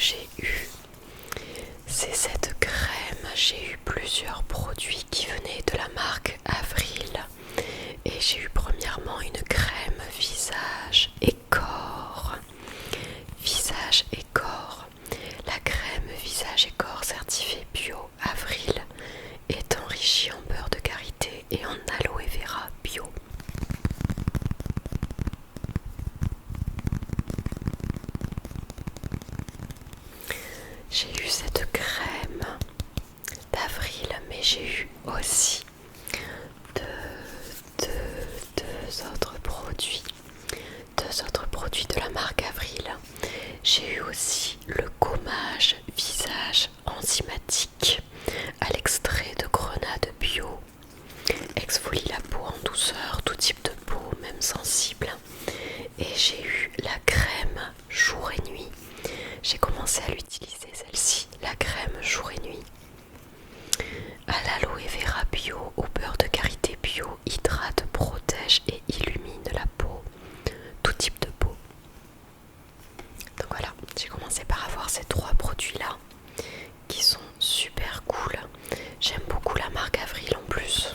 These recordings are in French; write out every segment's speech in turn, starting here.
j'ai eu, c'est cette crème. J'ai eu plusieurs produits qui venaient de la marque Avril. Et j'ai eu premièrement une crème visage et corps. Visage et corps. La crème visage et corps certifiée bio Avril est enrichie en beurre de karité et en aloe vera bio. J'ai eu cette crème d'Avril, mais j'ai eu aussi deux autres produits. Deux autres produits de la marque Avril. J'ai eu aussi le gommage visage enzymatique à l'extrait de grenade bio. Exfolie la peau en douceur, tout type de peau, même sensible. Et j'ai eu la crème jour et nuit. J'ai commencé à l'utiliser celle-ci, la crème jour et nuit. À l'aloe vera bio, au beurre de karité bio, hydrate, protège et illumine la peau. Tout type de peau. Donc voilà, j'ai commencé par avoir ces trois produits-là qui sont super cool. J'aime beaucoup la marque Avril en plus.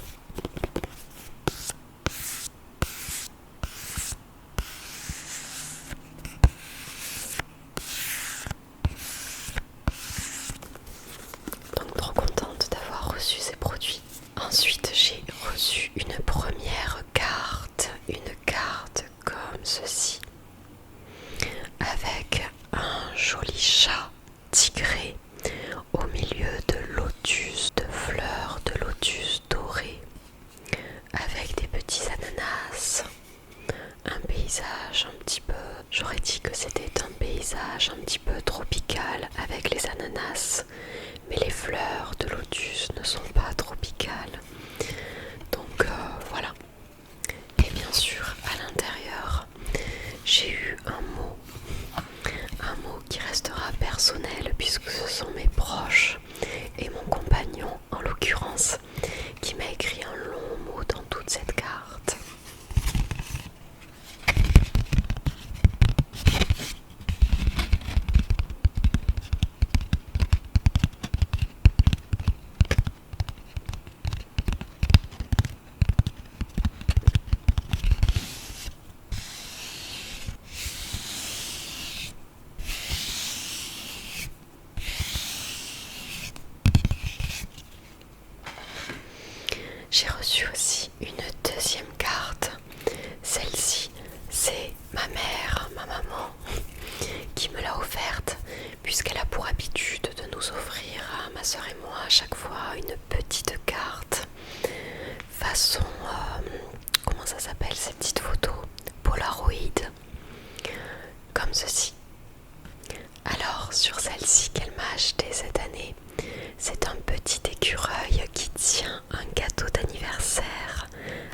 Donc trop contente d'avoir reçu ces produits. Ensuite, j'ai reçu une première carte. Une carte comme ceci. Avec un joli chat tigré au milieu de lotus, de fleurs de lotus dorées, avec des petits ananas, un paysage un petit peu, j'aurais dit que c'était un paysage un petit peu tropical avec les ananas, mais les fleurs de lotus ne sont pas tropicales, donc voilà. Et bien sûr à l'intérieur j'ai eu un mot qui restera personnel puisque ce sont mes proches et mon compagnon en l'occurrence qui m'a écrit un long mot dans toute cette carte. J'ai reçu aussi une deuxième carte. Celle-ci, c'est ma mère, ma maman, qui me l'a offerte, puisqu'elle a pour habitude de nous offrir à ma soeur et moi à chaque fois une petite carte façon, comment ça s'appelle ces petites photos, Polaroid, comme ceci. Alors sur celle-ci qu'elle m'a achetée cette année, c'est un petit écureuil qui tient un gâteau d'anniversaire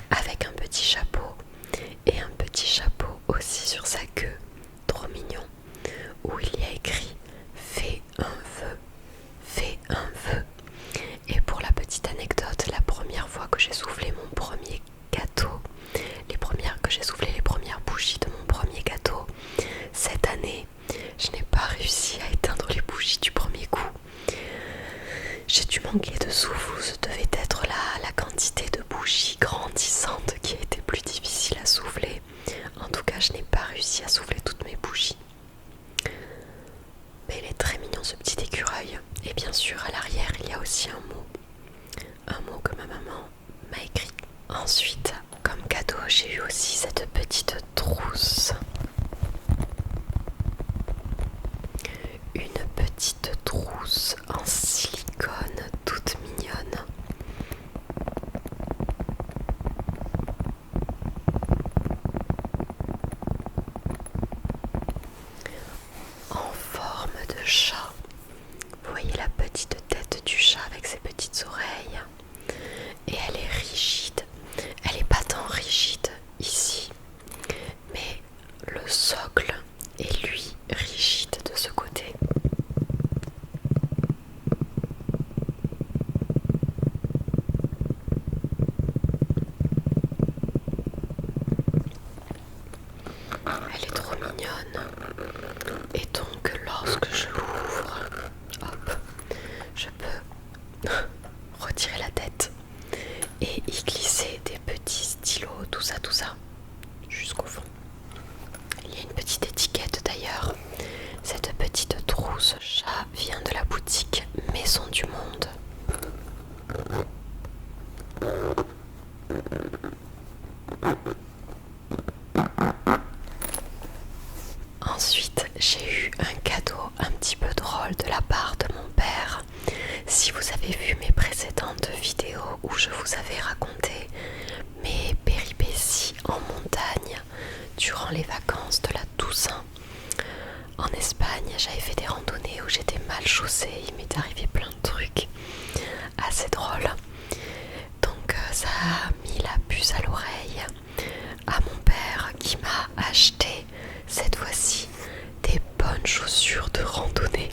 avec un petit chapeau et un petit chapeau aussi sur sa queue, trop mignon, où il y a écrit « Fais un vœu, fais un vœu ». Et pour la petite anecdote, la première fois que j'ai soufflé mon premier gâteau, que j'ai soufflé les premières bougies de mon premier gâteau, cette année, je n'ai pas réussi à éteindre les bougies du premier coup. J'ai dû manquer de souffle, ou ce devait être la quantité de bougies grandissantes qui a été plus difficile à souffler. En tout cas, je n'ai pas réussi à souffler toutes mes bougies. Mais il est très mignon ce petit écureuil. Et bien sûr, à l'arrière, il y a aussi un mot que ma maman m'a écrit. Ensuite, comme cadeau, j'ai eu aussi cette petite trousse. Une petite trousse en silicone toute mignonne. En forme de chat. Vous voyez la petite tête du chat avec ses petites oreilles. Et elle est rigide. Elle n'est pas tant rigide ici, mais le socle est lui rigide de ce côté. Elle est trop mignonne. Et donc lorsque je l'ouvre, retirer la tête et y glisser des petits stylos, tout ça, jusqu'au fond. Il y a une petite étiquette d'ailleurs. Cette petite trousse chat vient de la boutique Maison du Monde. Ensuite, j'ai eu un cadeau un petit peu drôle de la part de mon père. Si vous avez vu mes précédentes vidéos où je vous avais raconté mes péripéties en montagne durant les vacances de la Toussaint, en Espagne, j'avais fait des randonnées où j'étais mal chaussée, il m'est arrivé plein de trucs assez drôles. Donc ça a mis la puce à l'oreille à mon père qui m'a acheté cette fois-ci des bonnes chaussures de randonnée.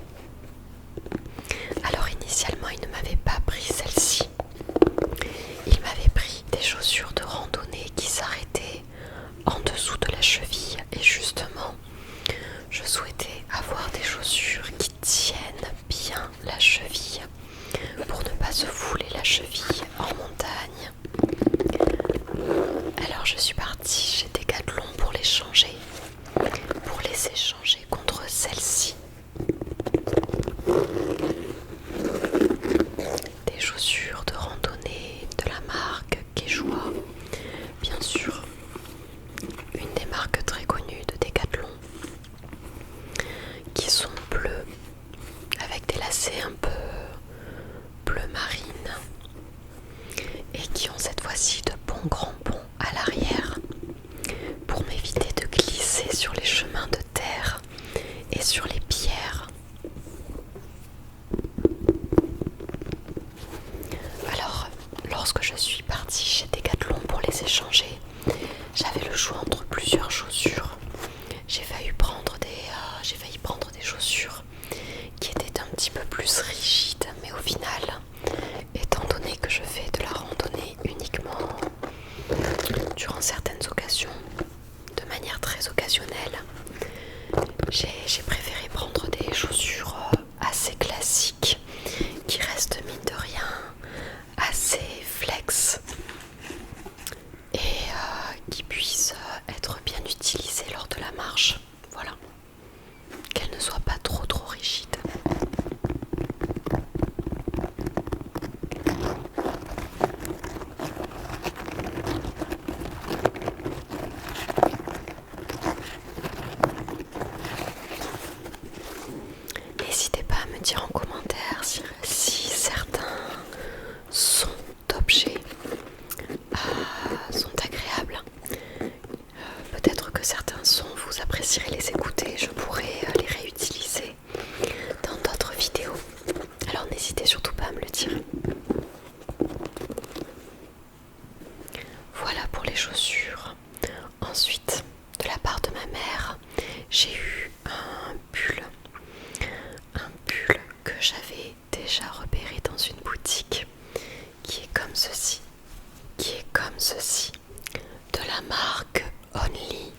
Alors initialement il ne m'avait pas pris celle-ci. Il m'avait pris des chaussures de randonnée qui s'arrêtaient en dessous de la cheville et justement je souhaitais avoir des chaussures qui tiennent bien la cheville pour ne pas se fouler la cheville en montagne. Alors je suis partie chez Decathlon pour les changer, pour les échanger contre celle-ci. Des chaussures de randonnée de la marque Quechua, bien sûr, une des marques très connues de Decathlon, qui sont bleues avec des lacets un peu bleu marine et qui ont cette fois-ci de bons crampons à l'arrière pour m'éviter de glisser sur les chemins de terre et sur les pierres. Alors, lorsque je suis partie chez Decathlon pour les échanger, j'avais le choix entre plusieurs chaussures. J'ai failli prendre des chaussures qui étaient un petit peu plus rigides, mais au final, étant donné que je fais de la randonnée uniquement durant certaines occasions, de manière très occasionnelle, j'ai préféré prendre des chaussures assez classiques qui restent mine de rien assez flex et qui puissent être bien utilisées lors de la marche. Voilà, qu'elles ne soient pas trop rigides. N'hésitez pas à me dire en commentaire si certains sons d'objets sont agréables. Peut-être que certains sons vous apprécierez les écouter, je pourrais les réutiliser dans d'autres vidéos. Alors n'hésitez surtout pas à me le dire. Voilà pour les chaussures. Ensuite, de la part de ma mère, j'ai eu un pull que j'avais déjà repéré dans une boutique qui est comme ceci, de la marque Only,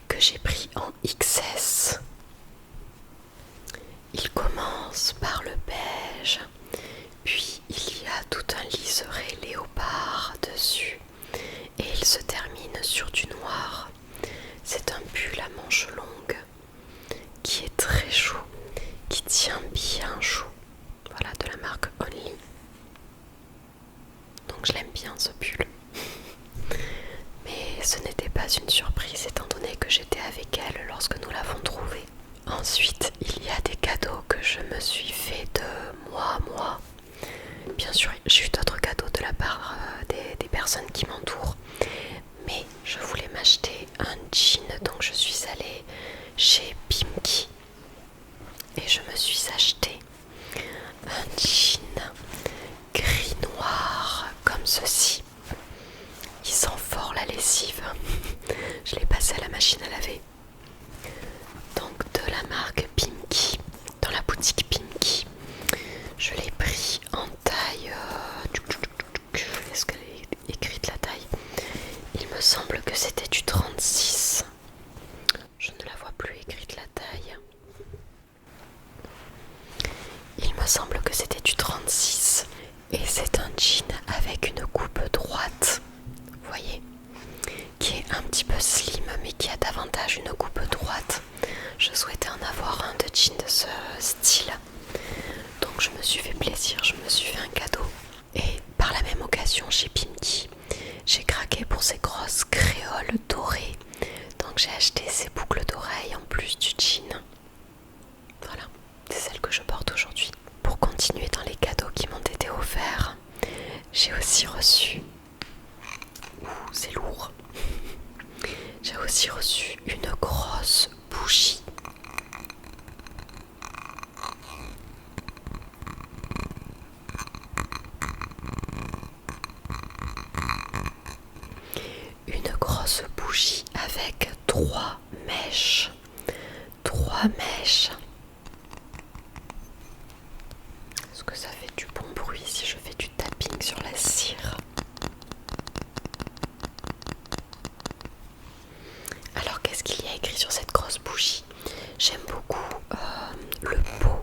que j'ai pris en XS. Il commence par le beige, puis il y a tout un liseré léopard dessus et il se termine sur du noir. C'est un pull à manches longues qui est très chaud, qui tient bien chaud. Voilà, de la marque Only. Donc je l'aime bien ce pull. Mais ce n'était pas une surprise étant donné que j'étais avec elle lorsque nous l'avons trouvé. Ensuite, il y a des cadeaux que je me suis fait de moi à moi. Bien sûr, j'ai eu d'autres cadeaux de la part des personnes qui m'entourent. Mais je voulais m'acheter un jean, donc je suis allée chez Pimki. Et je me suis acheté un jean gris-noir comme ceci. Il sent fort la lessive. Je l'ai passé à la machine à laver. Donc de la marque Pimki, dans la boutique Pimki. Je l'ai pris en taille... Est-ce qu'elle est écrite la taille? Il me semble que c'était du 36. Je ne la vois plus écrite la taille. Il me semble que c'était du 36. petit peu slim mais qui a davantage une coupe droite. Je souhaitais en avoir un de jean de ce style. Donc je me suis fait plaisir, je me suis fait un cadeau. Et par la même occasion chez Pimki, j'ai craqué pour ces grosses créoles dorées. Donc j'ai acheté ces boucles d'oreilles en plus du jean. Voilà, c'est celle que je porte aujourd'hui. Pour continuer dans les cadeaux qui m'ont été offerts, j'ai aussi reçu... c'est lourd. J'ai aussi reçu une grosse bougie. Une grosse bougie avec 3 mèches. 3 mèches. Est-ce que ça fait du bon bruit si je fais du tapping sur la cire? Alors qu'est-ce qu'il y a écrit sur cette grosse bougie? J'aime beaucoup le pot.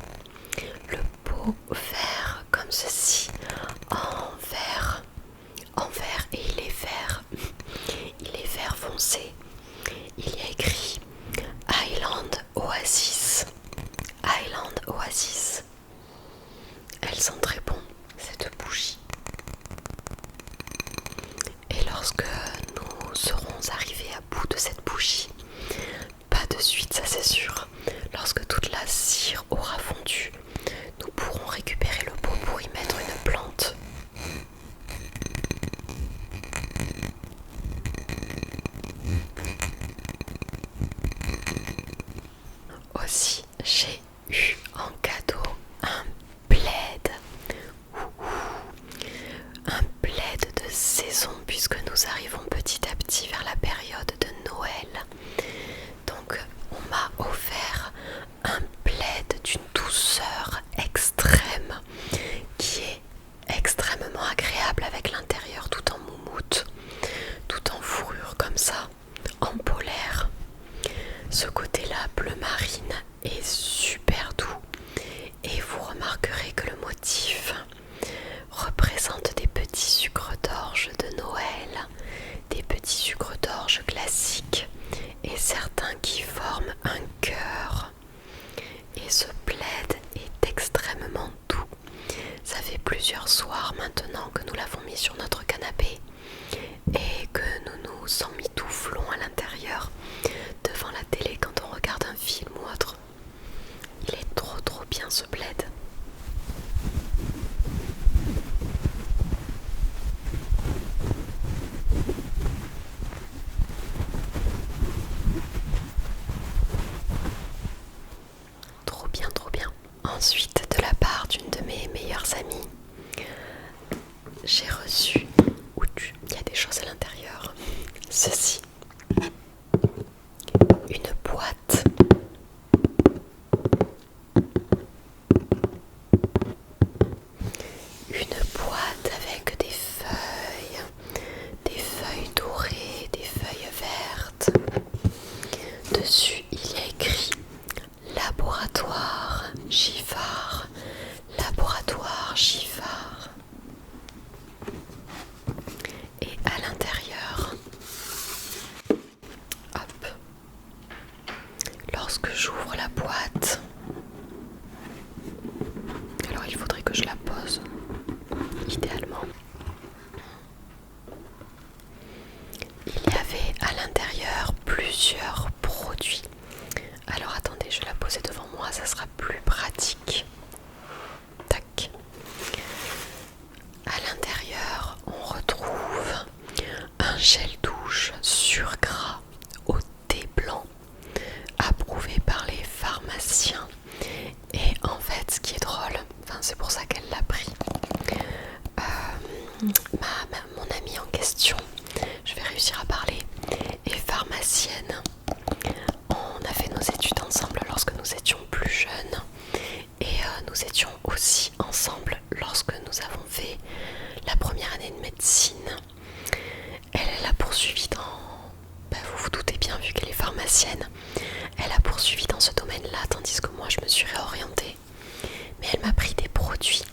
Le pot vert comme ceci, en vert. Et il est vert. Il est vert foncé. Il y a écrit Island Oasis. Island Oasis. Elle sent très bon, cette bougie. Et lorsque nous serons arrivés à bout de cette bougie, pas de suite, ça c'est sûr, lorsque toute la cire aura fondu, nous pourrons récupérer le pot pour y mettre une plante. Aussi, j'ai eu en cadeau un plaid. Un plaid de saison puisque nous arrivons petit à petit vers la période de Noël. Donc on m'a offert un plaid d'une douceur extrême qui est extrêmement agréable avec l'intérieur tout en moumoute, tout en fourrure comme ça, en polaire. Ce côté-là bleu marine est super doux et vous remarquerez que le motif représente des petits sucres d'orge de Noël, des petits sucres d'orge classiques et certains qui forment un cœur. Et ce plaid est extrêmement doux. Ça fait plusieurs soirs maintenant que nous l'avons mis sur notre canapé et que nous nous emmitouflons à l'intérieur devant la télé quand on regarde un film ou autre. Il est trop bien ce plaid. Trop bien. Ensuite, de la part d'une de mes meilleures amies, j'ai reçu, il y a des choses à l'intérieur, ceci, une boîte. Une boîte avec des feuilles dorées, des feuilles vertes. Dessus, il y a écrit Laboratoire Giffard. Laboratoire Giffard. Et à l'intérieur, hop, lorsque j'ouvre la boîte, alors il faudrait que je la pose, idéalement. Il y avait à l'intérieur plusieurs produits. Alors attendez, je vais la poser devant moi, ça sera plus pratique. Tac. À l'intérieur, on retrouve un gel douche sur gras au thé blanc, approuvé par les pharmaciens. Et en fait, ce qui est drôle, c'est pour ça qu'elle l'a pris, mon amie en question, je vais réussir à parler, est pharmacienne. On a fait nos études ensemble lorsque nous étions plus jeunes et nous étions aussi ensemble lorsque nous avons fait la première année de médecine. Elle a poursuivi vous vous doutez bien vu qu'elle est pharmacienne, elle a poursuivi dans ce domaine-là tandis que moi je me suis réorientée. Mais elle m'a pris des produits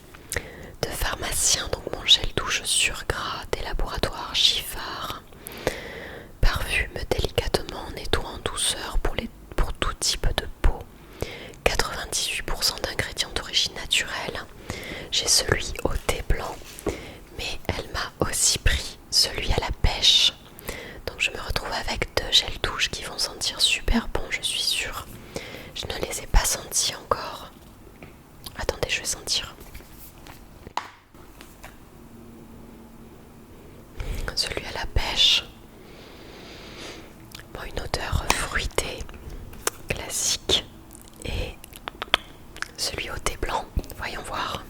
de pharmacien, donc mon gel douche sur gras des laboratoires Giffard, parfum vont sentir super bon, je suis sûre. Je ne les ai pas sentis encore. Attendez, je vais sentir. Celui à la pêche. Bon, une odeur fruitée, classique. Et celui au thé blanc, voyons voir.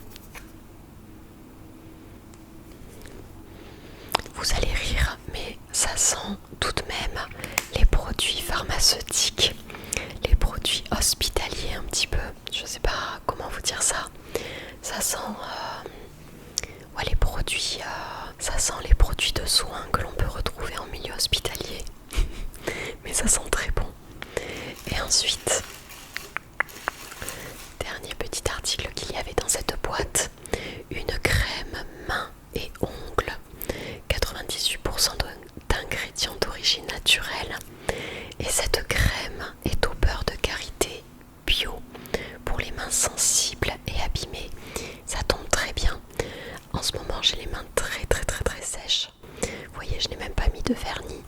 Vous allez rire, mais ça sent tout de même les produits pharmaceutiques, les produits hospitaliers un petit peu. Je sais pas comment vous dire ça. Ça sent ouais, les produits, ça sent les produits de soins que l'on peut retrouver en milieu hospitalier. Mais ça sent très bon. Et ensuite, dernier petit article qu'il y avait dans cette boîte, une crème main et ongles, 98% d'ingrédients d'origine naturelle. Et cette crème est au beurre de karité bio pour les mains sensibles et abîmées. Ça tombe très bien. En ce moment, j'ai les mains très sèches. Vous voyez, je n'ai même pas mis de vernis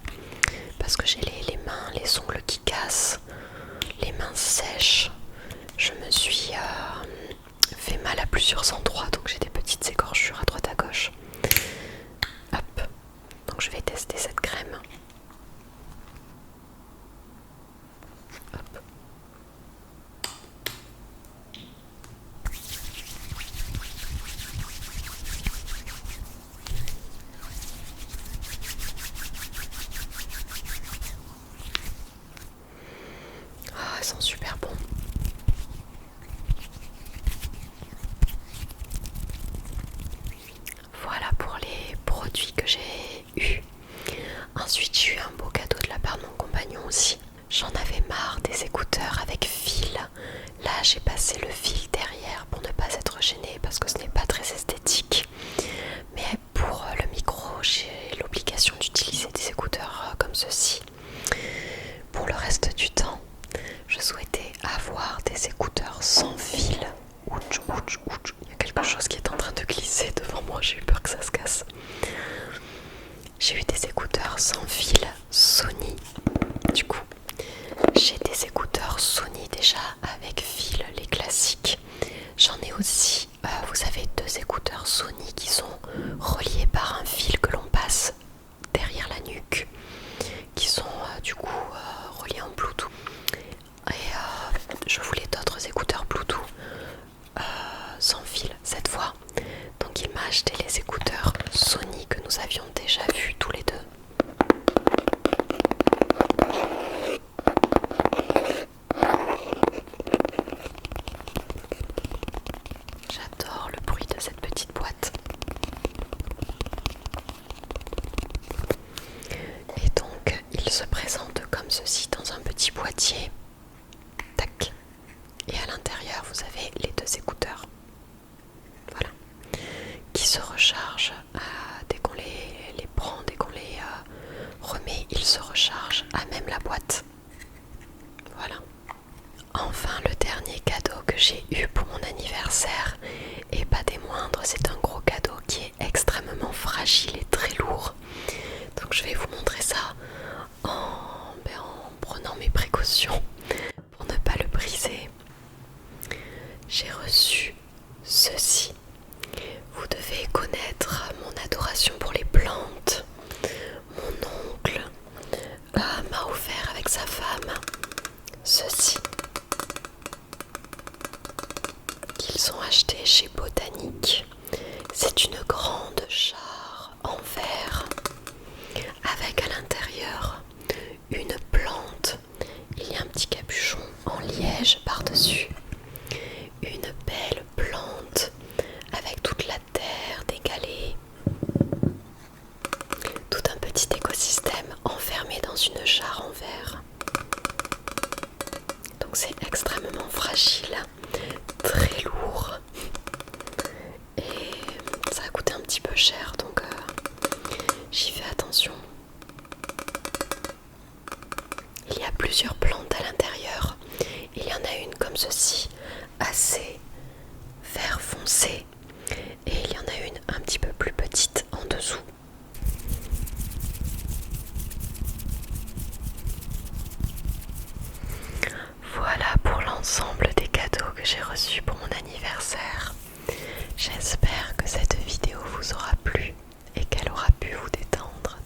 parce que j'ai les mains, les ongles qui cassent, les mains sèches. Je me suis fait mal à plusieurs endroits, donc j'ai des petites écorchures à droite à gauche. Hop, donc je vais tester cette crème. Hop. Ah, elles sont super bons. Voilà pour les produits que j'ai eus. Ensuite, j'ai eu un beau cadeau de la part de mon compagnon aussi. J'en avais marre des écouteurs avec fil. Là, j'ai passé le fil derrière pour ne pas être gênée parce que ce n'est pas très esthétique. Mais pour le micro, j'ai l'obligation d'utiliser des écouteurs comme ceci. Pour le reste du temps, je souhaitais avoir des écouteurs sans fil. Ouch, ouch, ouch. Il y a quelque chose qui est en train de glisser devant moi, j'ai eu peur que ça se casse. J'ai eu des écouteurs sans fil Sony. Du coup, j'ai des écouteurs Sony déjà avec fil, les classiques. J'en ai aussi, vous savez, 2 écouteurs Sony qui sont reliés par un fil que l'on passe derrière la nuque, qui sont du coup reliés en Bluetooth. Et je voulais d'autres écouteurs Bluetooth sans fil cette fois. Donc il m'a acheté les écouteurs Sony que nous avions déjà vus tous les deux. J'adore le bruit de cette petite boîte. Et donc il se présente comme ceci dans un petit boîtier. Tac. Et à l'intérieur vous avez les 2 écouteurs. Voilà. Qui se rechargent dès qu'on les prend, dès qu'on les remet, ils se rechargent à même la boîte. Voilà. Enfin, le dernier cadeau que j'ai eu pour mon anniversaire, et pas des moindres, c'est un gros cadeau qui est extrêmement fragile et très lourd. Donc je vais vous montrer ça en prenant mes précautions pour ne pas le briser. J'ai reçu ceci. Vous devez connaître mon adoration pour les plantes. Mon oncle m'a offert avec sa femme ceci qu'ils ont acheté chez Botanique. C'est une grande jarre en verre avec à l'intérieur une plante. Il y a un petit capuchon en liège par-dessus. Une belle plante avec toute la terre, des galets. Tout un petit écosystème enfermé dans une jarre en verre. Donc c'est extrêmement fragile, très lourd. Et ça a coûté un petit peu cher, donc j'y fais attention. Il y a plusieurs plantes à l'intérieur. Il y en a une comme ceci, assez vert foncé. Et il y en a une un petit peu plus petite en dessous. reçu pour mon anniversaire. J'espère que cette vidéo vous aura plu et qu'elle aura pu vous détendre.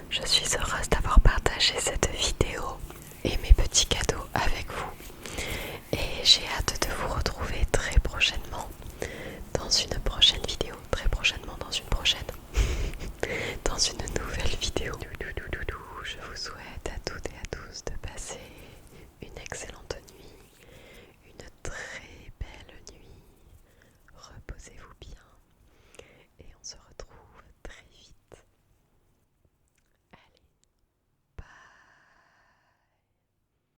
Je suis heureuse d'avoir partagé cette vidéo et mes petits cadeaux avec vous. Et j'ai hâte de vous retrouver très prochainement dans une prochaine vidéo. Très prochainement dans une prochaine. Dans une nouvelle vidéo. Je vous souhaite à toutes et à tous de passer